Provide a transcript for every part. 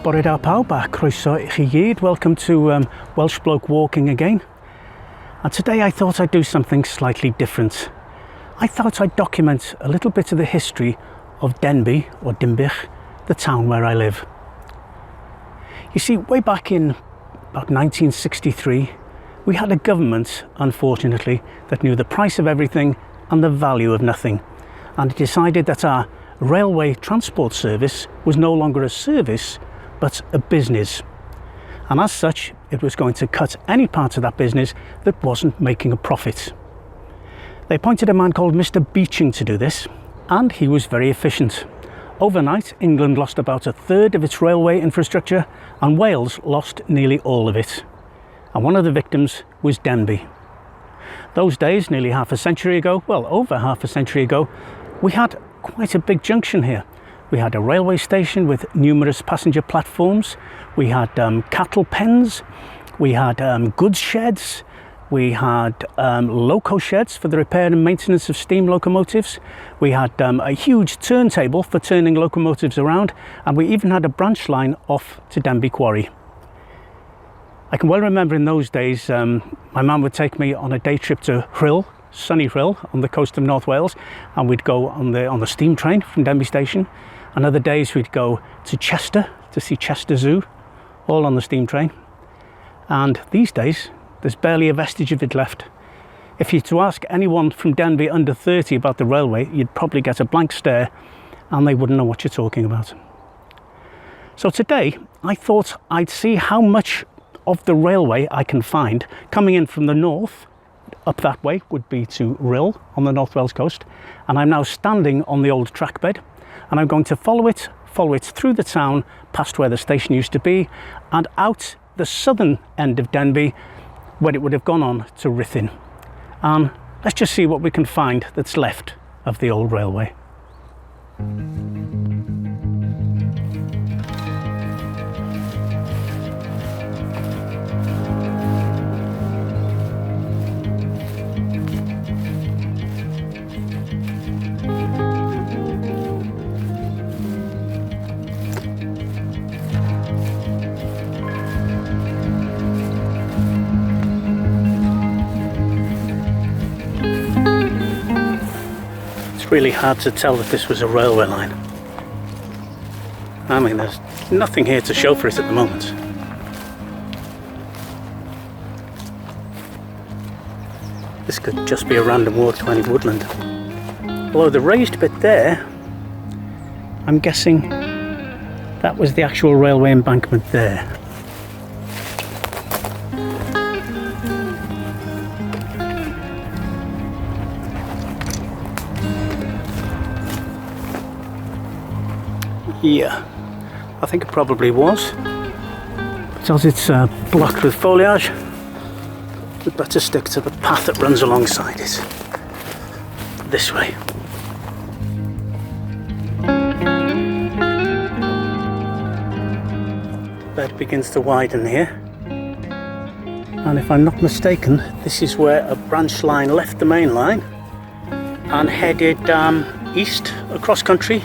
Bore da pawb a croeso I chi gyd. Welcome to Welshbloke Walking again. And today I thought I'd do something slightly different. I thought I'd document a little bit of the history of Denbigh or Dinbych, the town where I live. You see, way back in about 1963, we had a government, unfortunately, that knew the price of everything and the value of nothing, and it decided that our railway transport service was no longer a service but a business, and as such it was going to cut any part of that business that wasn't making a profit. They appointed a man called Mr. Beeching to do this, and he was very efficient. Overnight, England lost about a third of its railway infrastructure and Wales lost nearly all of it, and one of the victims was Denbigh. Those days, nearly half a century ago, well, over half a century ago, we had quite a big junction here. We had a railway station with numerous passenger platforms, we had cattle pens, we had goods sheds, we had loco sheds for the repair and maintenance of steam locomotives, we had a huge turntable for turning locomotives around, and we even had a branch line off to Denbigh Quarry. I can well remember in those days my mum would take me on a day trip to Rhyl, sunny Rhyl on the coast of North Wales, and we'd go on the steam train from Denbigh station, and other days we'd go to Chester to see Chester Zoo, all on the steam train. And these days there's barely a vestige of it left. If you were to ask anyone from Denbigh under 30 about the railway, you'd probably get a blank stare and they wouldn't know what you're talking about. So today I thought I'd see how much of the railway I can find coming in from the north. Up that way would be to Rhyl on the North Wales coast, and I'm now standing on the old track bed, and I'm going to follow it through the town, past where the station used to be, and out the southern end of Denbigh, where it would have gone on to Rhythin. And let's just see what we can find that's left of the old railway. Really hard to tell that this was a railway line. I mean, there's nothing here to show for it at the moment. This could just be a random walk to any woodland. Although the raised bit there, I'm guessing that was the actual railway embankment there. Yeah, I think it probably was. Because it's blocked with foliage, we'd better stick to the path that runs alongside it. This way. The bed begins to widen here. And if I'm not mistaken, this is where a branch line left the main line and headed east across country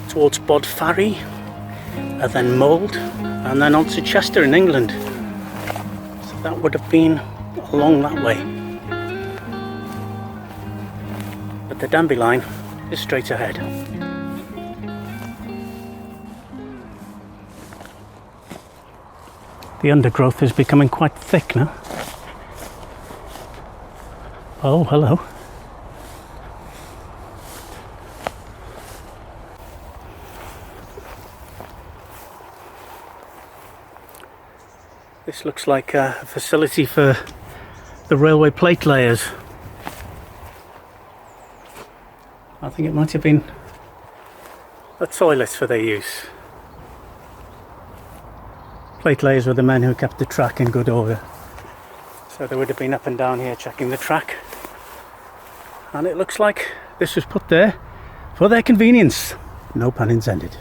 towards Bodfarry, and then Mould, and then on to Chester in England. So that would have been along that way. But the Denbigh line is straight ahead. The undergrowth is becoming quite thick now. Oh, hello. This looks like a facility for the railway plate layers. I think it might have been a toilet for their use. Plate layers were the men who kept the track in good order. So they would have been up and down here checking the track. And it looks like this was put there for their convenience. No pun intended.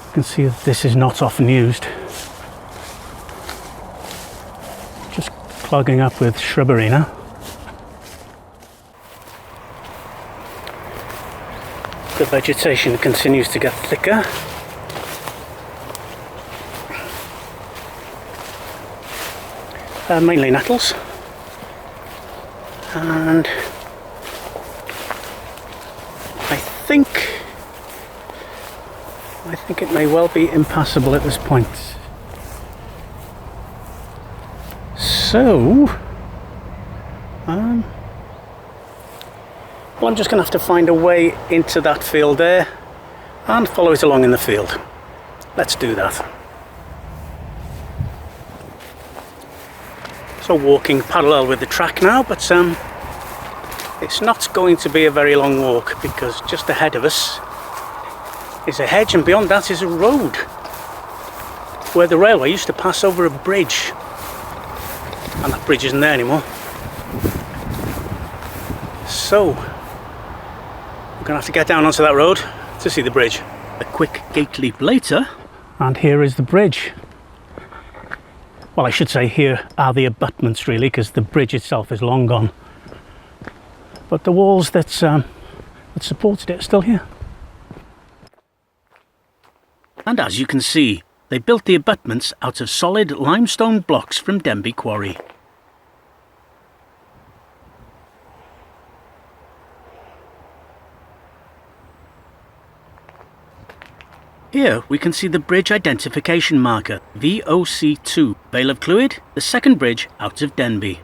You can see that this is not often used. clogging up with shrubbery now. The vegetation continues to get thicker. Mainly nettles. And I think it may well be impassable at this point. So, well, I'm just going to have to find a way into that field there and follow it along in the field. Let's do that. So walking parallel with the track now, but it's not going to be a very long walk because just ahead of us is a hedge and beyond that is a road where the railway used to pass over a bridge, and that bridge isn't there anymore. So we're going to have to get down onto that road to see the bridge. A quick gate leap later, and here is the bridge. Well, I should say here are the abutments really, because the bridge itself is long gone. But the walls that supported it are still here. And as you can see, they built the abutments out of solid limestone blocks from Denbigh Quarry. Here we can see the bridge identification marker, VOC2, Vale of Clwyd, the second bridge out of Denbigh.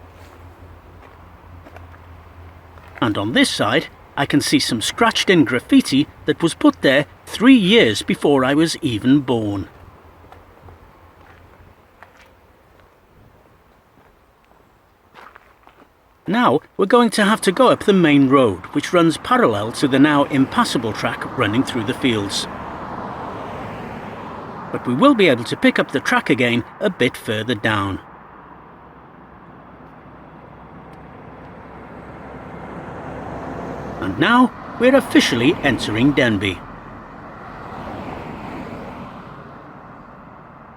And on this side, I can see some scratched in graffiti that was put there 3 years before I was even born. Now we're going to have to go up the main road, which runs parallel to the now impassable track running through the fields. But we will be able to pick up the track again a bit further down. And now we're officially entering Denbigh.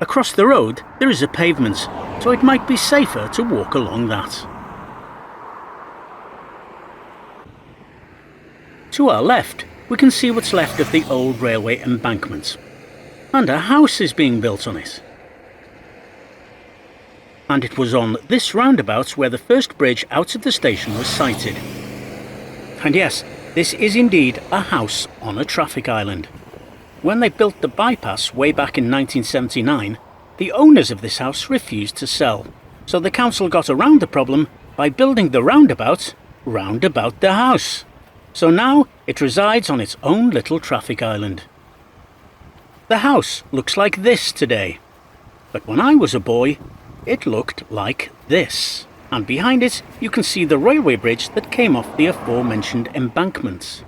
Across the road there is a pavement, so it might be safer to walk along that. To our left, we can see what's left of the old railway embankment. And a house is being built on it. And it was on this roundabout where the first bridge out of the station was sited. And yes, this is indeed a house on a traffic island. When they built the bypass way back in 1979, the owners of this house refused to sell, so the council got around the problem by building the roundabout round about the house. So now it resides on its own little traffic island. The house looks like this today, but when I was a boy, it looked like this. And behind it, you can see the railway bridge that came off the aforementioned embankments.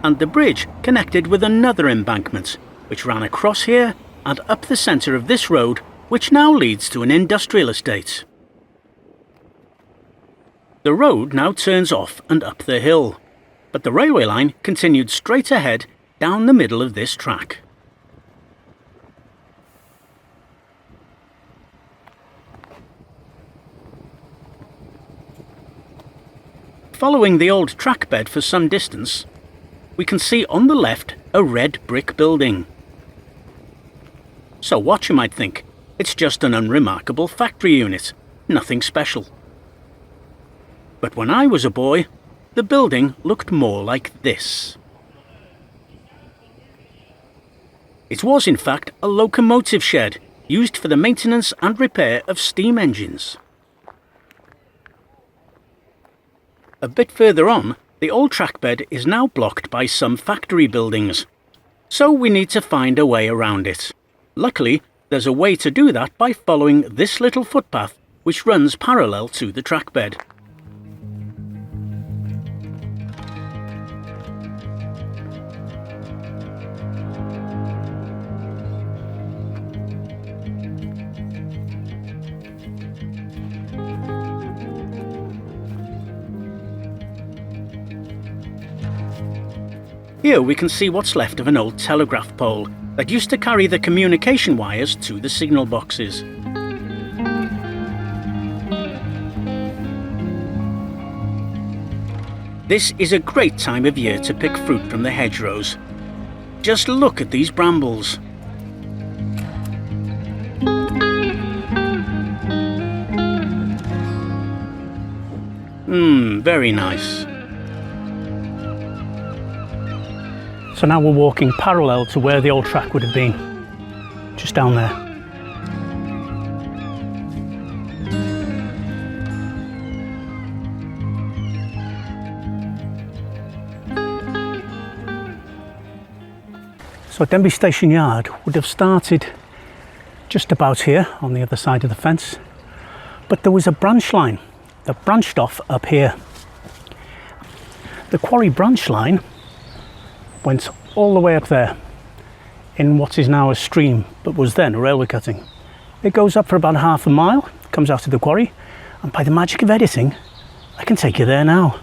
And the bridge connected with another embankment, which ran across here and up the centre of this road, which now leads to an industrial estate. The road now turns off and up the hill, but the railway line continued straight ahead down the middle of this track. Following the old track bed for some distance, we can see on the left a red brick building. So what, you might think, it's just an unremarkable factory unit, nothing special. But when I was a boy, the building looked more like this. It was in fact a locomotive shed used for the maintenance and repair of steam engines. A bit further on, the old track bed is now blocked by some factory buildings, so we need to find a way around it. Luckily, there's a way to do that by following this little footpath which runs parallel to the track bed. Here we can see what's left of an old telegraph pole that used to carry the communication wires to the signal boxes. This is a great time of year to pick fruit from the hedgerows. Just look at these brambles. Very nice. So now we're walking parallel to where the old track would have been, just down there. So Denbigh Station Yard would have started just about here on the other side of the fence, but there was a branch line that branched off up here. The quarry branch line went all the way up there in what is now a stream but was then a railway cutting. It goes up for about half a mile, comes out of the quarry, and by the magic of editing I can take you there now.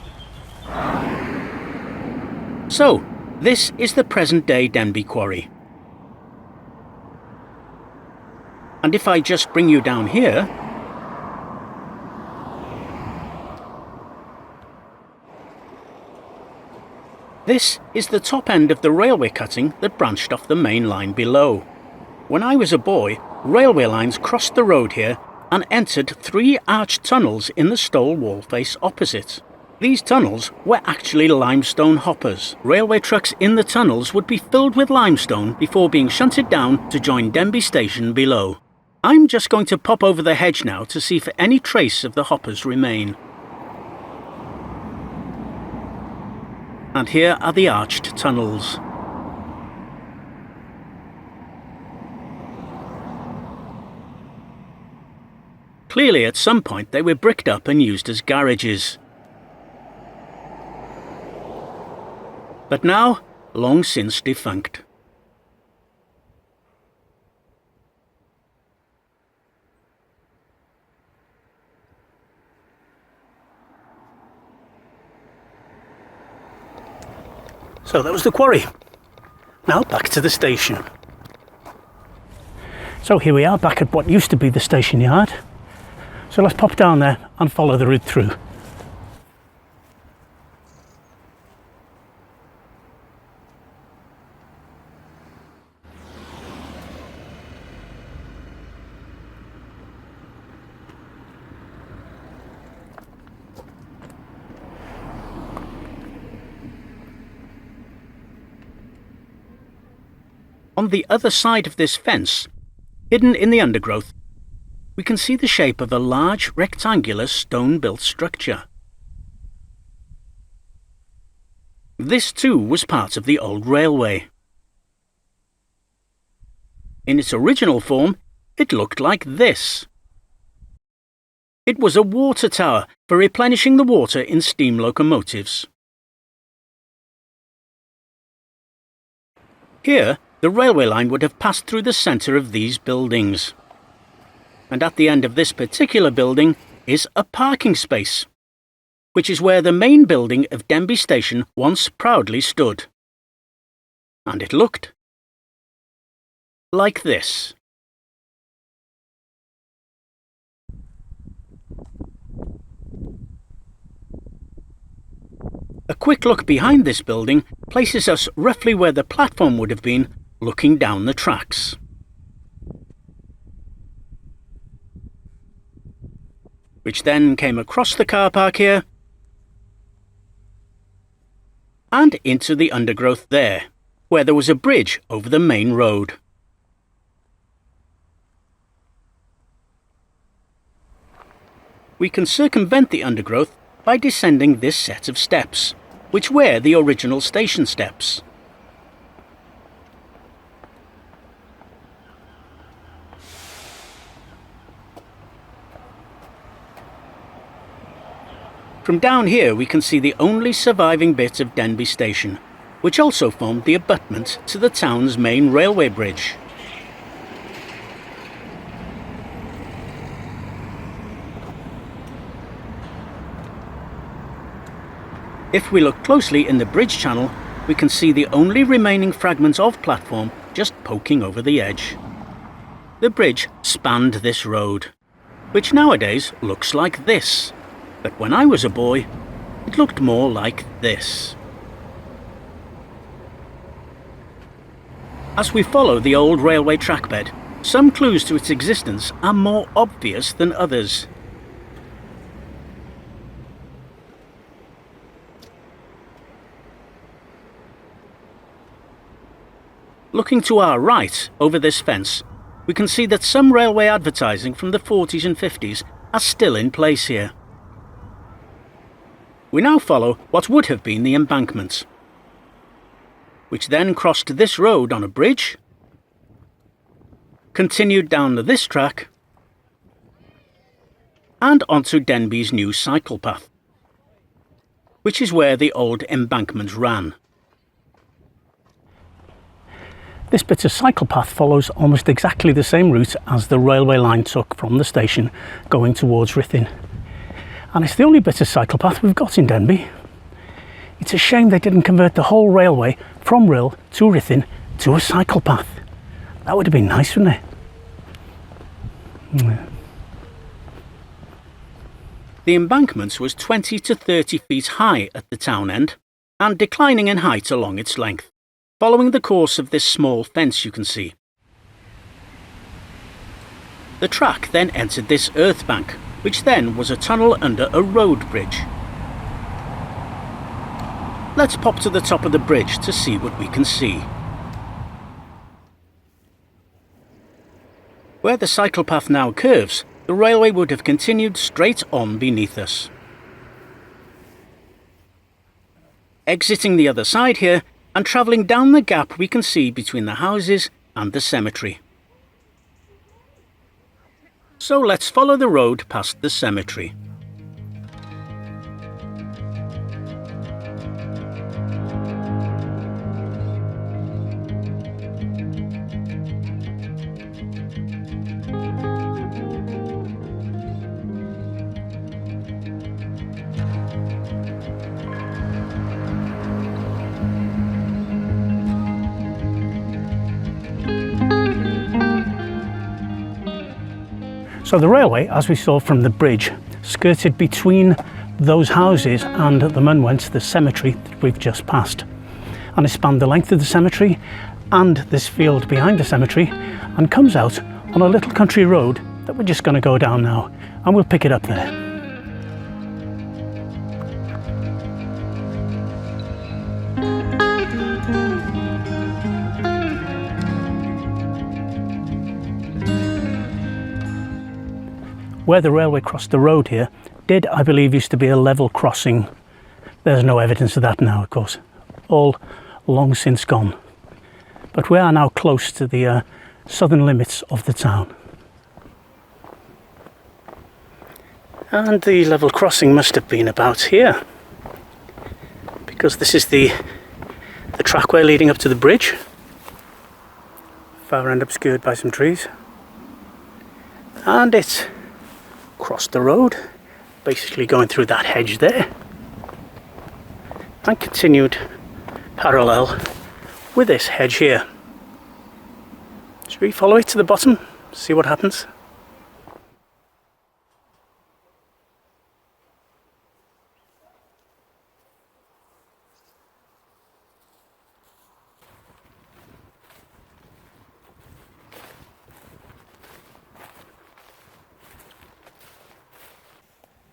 So this is the present day Denbigh Quarry, and if I just bring you down here, this is the top end of the railway cutting that branched off the main line below. When I was a boy, railway lines crossed the road here and entered 3 arched tunnels in the stole wall face opposite. These tunnels were actually limestone hoppers. Railway trucks in the tunnels would be filled with limestone before being shunted down to join Denbigh Station below. I'm just going to pop over the hedge now to see if any trace of the hoppers remain. And here are the arched tunnels. Clearly at some point they were bricked up and used as garages. But now, long since defunct. So that was the quarry. Now back to the station. So here we are back at what used to be the station yard. So let's pop down there and follow the route through. On the other side of this fence, hidden in the undergrowth, we can see the shape of a large rectangular stone-built structure. This too was part of the old railway. In its original form, it looked like this. It was a water tower for replenishing the water in steam locomotives. Here, the railway line would have passed through the centre of these buildings. And at the end of this particular building is a parking space, which is where the main building of Denbigh Station once proudly stood. And it looked like this. A quick look behind this building places us roughly where the platform would have been, looking down the tracks. Which then came across the car park here and into the undergrowth there, where there was a bridge over the main road. We can circumvent the undergrowth by descending this set of steps, which were the original station steps. From down here we can see the only surviving bit of Denbigh Station, which also formed the abutment to the town's main railway bridge. If we look closely in the bridge channel, we can see the only remaining fragments of platform just poking over the edge. The bridge spanned this road, which nowadays looks like this. But when I was a boy, it looked more like this. As we follow the old railway trackbed, some clues to its existence are more obvious than others. Looking to our right, over this fence, we can see that some railway advertising from the 40s and 50s are still in place here. We now follow what would have been the embankment, which then crossed this road on a bridge, continued down this track, and onto Denbigh's new cycle path, which is where the old embankment ran. This bit of cycle path follows almost exactly the same route as the railway line took from the station going towards Ruthin. And it's the only bit of cycle path we've got in Denbigh. It's a shame they didn't convert the whole railway from Rhyl to Ruthin to a cycle path. That would have been nice, wouldn't it? Yeah. The embankment was 20 to 30 feet high at the town end and declining in height along its length, following the course of this small fence you can see. The track then entered this earth bank, which then was a tunnel under a road bridge. Let's pop to the top of the bridge to see what we can see. Where the cycle path now curves, the railway would have continued straight on beneath us. Exiting the other side here, and travelling down the gap we can see between the houses and the cemetery. So let's follow the road past the cemetery. So the railway, as we saw from the bridge, skirted between those houses and the Mynwent, the cemetery that we've just passed. And it spanned the length of the cemetery and this field behind the cemetery and comes out on a little country road that we're just going to go down now, and we'll pick it up there. Where the railway crossed the road here did, I believe, used to be a level crossing. There's no evidence of that now, of course. All long since gone. But we are now close to the southern limits of the town. And the level crossing must have been about here, because this is the trackway leading up to the bridge. Far end obscured by some trees. And it's crossed the road, basically going through that hedge there, and continued parallel with this hedge here. Should we follow it to the bottom, see what happens?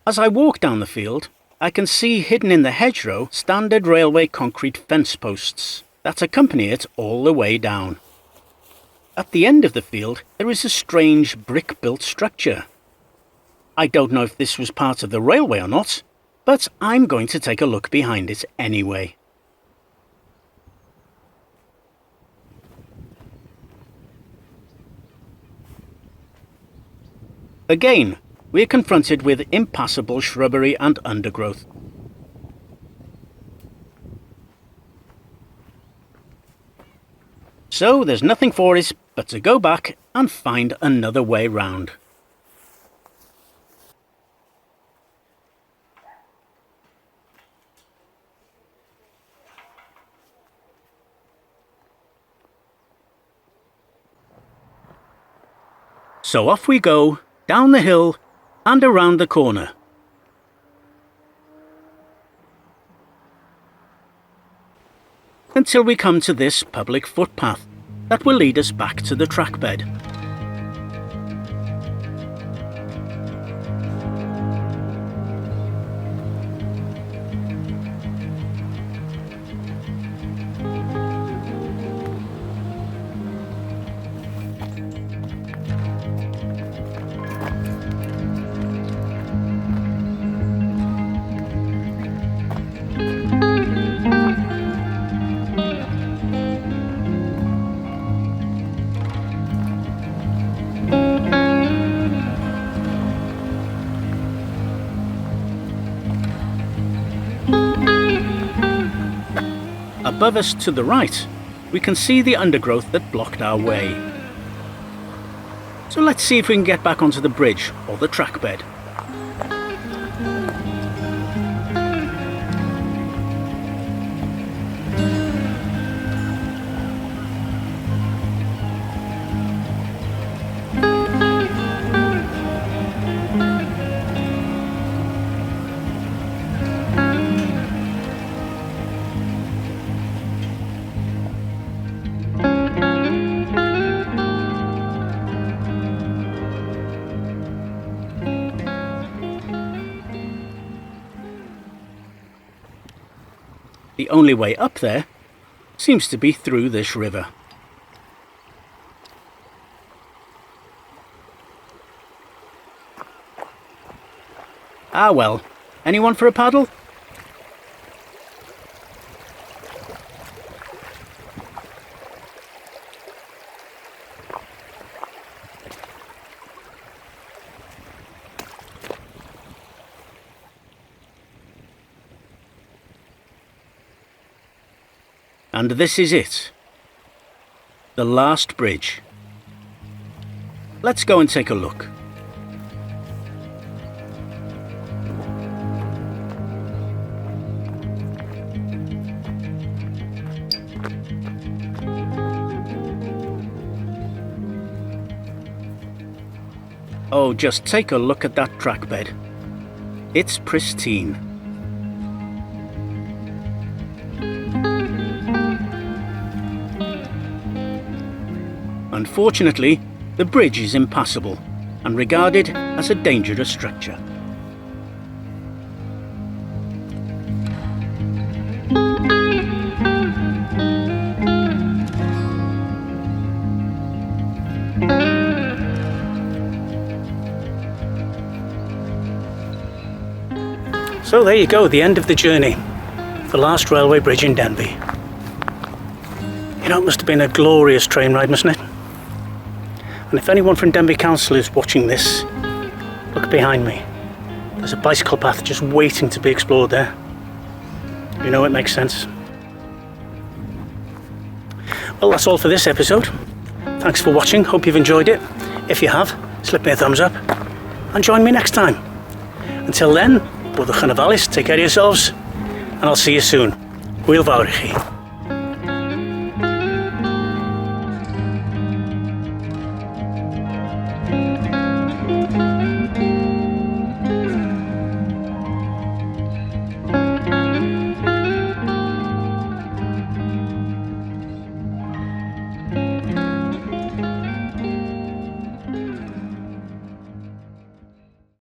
As I walk down the field, I can see hidden in the hedgerow standard railway concrete fence posts that accompany it all the way down. At the end of the field, there is a strange brick-built structure. I don't know if this was part of the railway or not, but I'm going to take a look behind it anyway. Again, we are confronted with impassable shrubbery and undergrowth. So there's nothing for it but to go back and find another way round. So off we go, down the hill and around the corner. until we come to this public footpath that will lead us back to the track bed. Above us to the right, we can see the undergrowth that blocked our way. So let's see if we can get back onto the bridge or the track bed. The only way up there seems to be through this river. Ah well, anyone for a paddle? And this is it. The last bridge. Let's go and take a look. Oh, just take a look at that track bed. It's pristine. Unfortunately, the bridge is impassable and regarded as a dangerous structure. So there you go, the end of the journey. The last railway bridge in Denbigh. You know, it must have been a glorious train ride, mustn't it? And if anyone from Denbigh Council is watching this, look behind me. There's a bicycle path just waiting to be explored there. You know, it makes sense. Well, that's all for this episode. Thanks for watching, hope you've enjoyed it. If you have, slip me a thumbs up and join me next time. Until then, Bwydwch yn ofalus, take care of yourselves, and I'll see you soon. Hwyl fawr i chi.